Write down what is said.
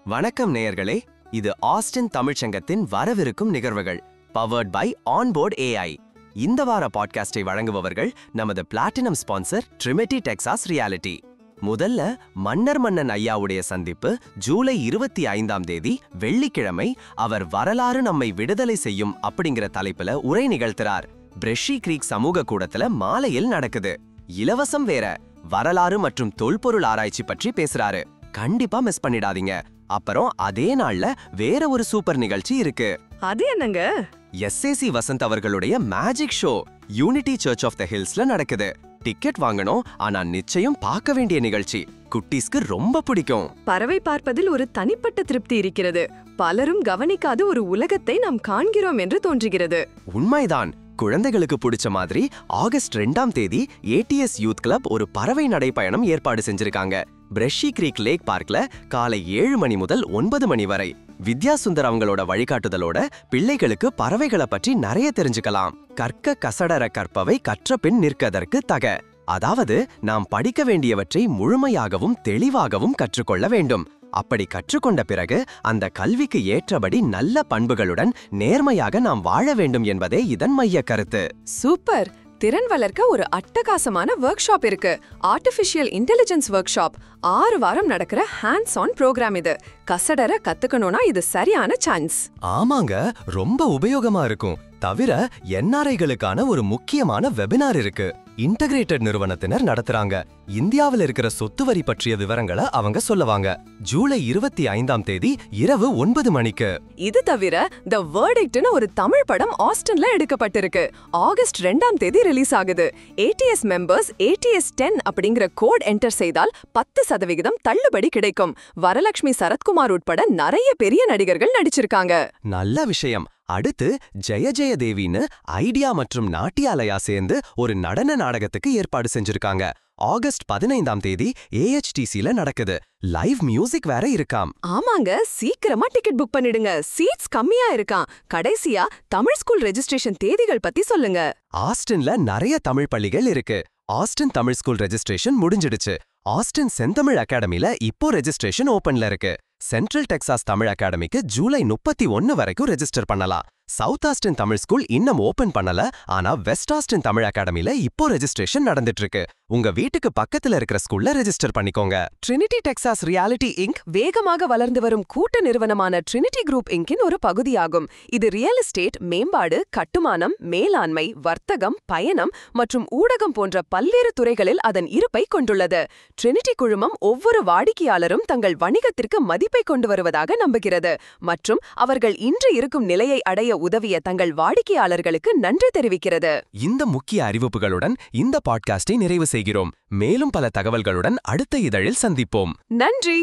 வணக்கம் நேயர்களே, இது ஆஸ்டின் தமிழ்ச்சங்கத்தின் வரவிருக்கும் நிகழ்வுகள் பவர்ட் பை ஆன்போர்ட் AI. இந்த வார பாட்காஸ்டை வழங்குபவர்கள் நமது பிளாட்டினம் ஸ்பான்சர் ட்ரிமிட்டி டெக்சாஸ் ரியாலிட்டி. முதல்ல மன்னன் ஐயாவுடைய சந்திப்பு ஜூலை 25ஆம் தேதி வெள்ளிக்கிழமை அவர் வரலாறு நம்மை விடுதலை செய்யும் அப்படிங்கிற தலைப்புல உரை நிகழ்த்துறார். பிரஷி கிரீக் சமூக கூடத்துல மாலையில் நடக்குது. இலவசம் வேற. வரலாறு மற்றும் தொல்பொருள் ஆராய்ச்சி பற்றி பேசுறாரு. கண்டிப்பா மிஸ் பண்ணிடாதீங்க. அப்புறம் அதே நாள்ல வேற ஒரு சூப்பர் நிகழ்ச்சி இருக்கு. அது என்னங்க? SAC வசந்த் அவர்களுடைய magic show unity church of the ஹில்ஸ்ல நடக்குது. டிக்கெட் வாங்கணும், ஆனா நிச்சயம் பார்க்க வேண்டிய நிகழ்ச்சி. குட்டீஸ்க்கு ரொம்ப பிடிக்கும். பறவை பார்ப்பதில் ஒரு தனிப்பட்ட திருப்தி இருக்கிறது. பலரும் கவனிக்காத ஒரு உலகத்தை நாம் காண்கிறோம் என்று தோன்றுகிறது. உண்மைதான். குழந்தைகளுக்கு பிடிச்ச மாதிரி ஆகஸ்ட் 2ஆம் தேதி ATS யூத் கிளப் ஒரு பறவை நடைப்பயணம் ஏற்பாடு செஞ்சிருக்காங்க. பிரஷி கிரீக் லேக் பார்க்ல காலை 7 மணி முதல் 9 மணி வரை. வித்யா சுந்தர் அவங்களோட வழிகாட்டுதலோட பிள்ளைகளுக்கு பறவைகளை பற்றி நிறைய தெரிஞ்சுக்கலாம். கற்க கசடர கற்பவை கற்ற பின் நிற்கதற்கு தக. அதாவது நாம் படிக்க வேண்டியவற்றை முழுமையாகவும் தெளிவாகவும் கற்றுக்கொள்ள வேண்டும். அப்படி கற்றுக்கொண்ட பிறகு அந்த கல்விக்கு ஏற்றபடி நல்ல பண்புகளுடன் நேர்மையாக நாம் வாழ வேண்டும் என்பதே இதன் மைய கருத்து. சூப்பர்! திறன் வளர்க்க ஒரு அட்டகாசமான ஒர்க் ஷாப் இருக்கு. Artificial intelligence work shop. 6 வாரம் நடக்கிற ஹேண்ட்ஸ் ஆன் ப்ரோக்ராம் இது. கசடர கத்துக்கணும்னா இது சரியான சான்ஸ். ஆமாங்க, ரொம்ப உபயோகமா இருக்கும். தவிர NRIகளுக்கான ஒரு முக்கியமான வெபினார் இருக்கு. இன்டகிரேட்டட் நிறுவனத்தினர் நடத்துறாங்க. இந்தியாவில் இருக்கிற சொத்து வரி பற்றிய விவரங்களை அவங்க சொல்லுவாங்க. ஜூலை 25ஆம் தேதி இரவு 9 மணிக்கு. இது தவிர தி வெர்டிக்ட்னு ஒரு தமிழ் படம் ஆஸ்டின்ல எடுக்கப்பட்டிருக்கு. ஆகஸ்ட் 2ஆம் தேதி ரிலீஸ் ஆகுது. ATS மெம்பர்ஸ் ATS 10 அப்படிங்கிற கோட் என்டர் செய்தால் 10% தள்ளுபடி கிடைக்கும். வரலட்சுமி சரத்குமார் உட்பட நிறைய பெரிய நடிகர்கள் நடிச்சிருக்காங்க. நல்ல விஷயம். அடுத்து ஜெய ஜெய தேவின்னு ஐடியா மற்றும் நாட்டியாலயா சேர்ந்து ஒரு நடன நாடகத்துக்கு ஏற்பாடு செஞ்சிருக்காங்க. ஆகஸ்ட் 15ஆம் தேதி AHTCல நடக்குது. லைவ் மியூசிக் வேற இருக்காம். ஆமாங்க, சீக்கிரமா டிக்கெட் புக் பண்ணிடுங்க. சீட்ஸ் கம்மியா இருக்காம். கடைசியா தமிழ் ஸ்கூல் ரெஜிஸ்ட்ரேஷன் தேதிகள் பத்தி சொல்லுங்க. ஆஸ்டின்ல நிறைய தமிழ் பள்ளிகள் இருக்கு. ஆஸ்டின் தமிழ் ஸ்கூல் ரெஜிஸ்ட்ரேஷன் முடிஞ்சிடுச்சு. ஆஸ்டின் செந்தமிழ் அகாடமில இப்போ ரெஜிஸ்ட்ரேஷன் ஓபன்ல இருக்கு. சென்ட்ரல் டெக்சாஸ் தமிழ் அகாடமிக்கு ஜூலை 31 வரைக்கும் ரெஜிஸ்டர் பண்ணலாம். சவுத் ஆஸ்டின் தமிழ் ஸ்கூல் இன்னும் ஓபன் பண்ணல, ஆனா வெஸ்ட் ஆஸ்டின் தமிழ் அகாடமில இப்போ ரெஜிஸ்ட்ரேஷன் நடந்துட்டு இருக்கு. உங்க வீட்டுக்கு பக்கத்துல இருக்கிற ஸ்கூல்ல ரெஜிஸ்டர் பண்ணிக்கோங்க. ட்ரினிட்டி டெக்சாஸ் ரியாலிட்டி இன்க் வேகமாக வளர்ந்து வரும் கூட்ட நிறுவனமான ட்ரினிட்டி குரூப் இன்கின் ஒரு பகுதியாகும். இது ரியல் எஸ்டேட், மேம்பாடு, கட்டுமானம், மேலாண்மை, வர்த்தகம், பயணம் மற்றும் ஊடகம் போன்ற பல்வேறு துறைகளில் அதன் இருப்பை கொண்டுள்ளது. ட்ரினிட்டி குழுமம் ஒவ்வொரு வாடிக்கையாளரும் தங்கள் வணிகத்திற்கு மதிப்பை கொண்டு வருவதாக நம்புகிறது மற்றும் அவர்கள் இன்று இருக்கும் நிலையை அடைய உதவிய தங்கள் வாடிக்கையாளர்களுக்கு நன்றி தெரிவிக்கிறது. இந்த முக்கிய அறிவிப்புகளுடன் இந்த பாட்காஸ்டை நிறைவு செய்கிறோம். மேலும் பல தகவல்களுடன் அடுத்த இதழில் சந்திப்போம். நன்றி.